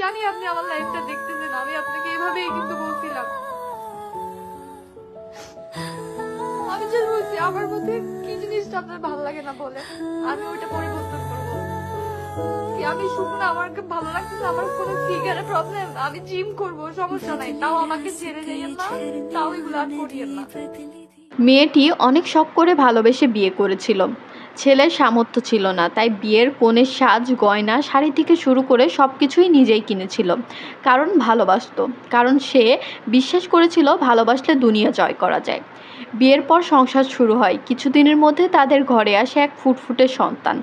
জানি আপনি আমার লাইফটা দেখতেছেন, আমি আপনাকে এভাবেই কিন্তু বলছিলাম। আমি যে বলছি আমার মধ্যে কি জিনিসটা আপনার ভালো লাগে না বলে আমি ওইটা পরিবর্তন করবো। আমি শুকনো, আমার ভালো লাগতেছে, আমার কোনো ফিগারে প্রবলেম, আমি জিম করবো, সমস্যা নাই, তাও আমাকে ছেড়ে যাইয়েন না, তাও এগুলো আর করিয়েন না। মেয়েটি অনেক শখ করে ভালোবেসে বিয়ে করেছিল। ছেলের সামর্থ্য ছিল না, তাই বিয়ের কনের সাজ গয়না শাড়ি থেকে শুরু করে সব কিছুই নিজেই কিনেছিল। কারণ ভালোবাসতো, কারণ সে বিশ্বাস করেছিল ভালোবাসলে দুনিয়া জয় করা যায়। বিয়ের পর সংসার শুরু হয়। কিছুদিনের মধ্যে তাদের ঘরে আসে এক ফুটফুটে সন্তান।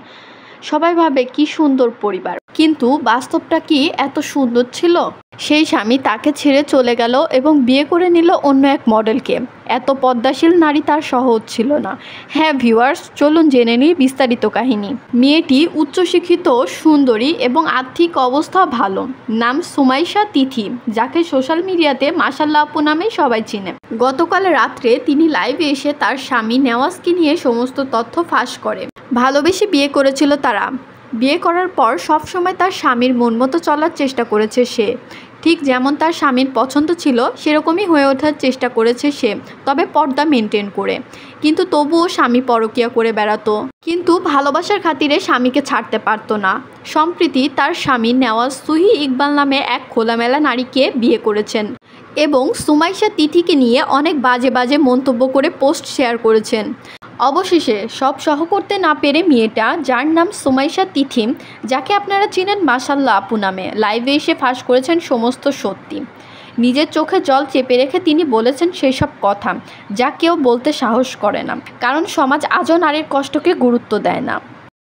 সবাই ভাবে কি সুন্দর পরিবার, কিন্তু বাস্তবটা কি এত সুন্দর ছিল? সেই স্বামী তাকে ছেড়ে চলে গেল এবং বিয়ে করে নিল অন্য এক মডেলকে। এত পদ্মাশীল নারী তার সহজ ছিল না। হ্যাঁ ভিউয়ার্স, চলুন জেনে নিই বিস্তারিত কাহিনী। মেয়েটি উচ্চশিক্ষিত, সুন্দরী এবং আর্থিক অবস্থা ভালো। নাম সুমাইশা তিথি, যাকে সোশ্যাল মিডিয়াতে মাশাল্লাহ আপু নামে সবাই চিনে। গতকাল রাত্রে তিনি লাইভে এসে তার স্বামী নেওয়াজকে নিয়ে সমস্ত তথ্য ফাঁস করে। ভালোবেসে বিয়ে করেছিল তারা। বিয়ে করার পর সবসময় তার স্বামীর মন মতো চলার চেষ্টা করেছে সে। ঠিক যেমন তার স্বামীর পছন্দ ছিল সেরকমই হয়ে ওঠার চেষ্টা করেছে সে, তবে পর্দা মেনটেন করে। কিন্তু তবুও স্বামী পরকীয়া করে বেড়াতো, কিন্তু ভালোবাসার খাতিরে স্বামীকে ছাড়তে পারতো না। সম্প্রতি তার স্বামী নেওয়াজ সুহি ইকবাল নামে এক খোলামেলা নারীকে বিয়ে করেছেন এবং সুমাইশা তিথিকে নিয়ে অনেক বাজে বাজে মন্তব্য করে পোস্ট শেয়ার করেছেন। অবশেষে সব সহ করতে না পেরে মেয়েটা, যার নাম সুমাইশা তিথি, যাকে আপনারা চিনেন মাশাল্লাহ আপু নামে, লাইভে এসে ফাঁস করেছেন সমস্ত সত্যি। নিজের চোখে জল চেপে রেখে তিনি বলেছেন সেই সব কথা যা কেউ বলতে সাহস করে না, কারণ সমাজ আজও নারীর কষ্টকে গুরুত্ব দেয় না।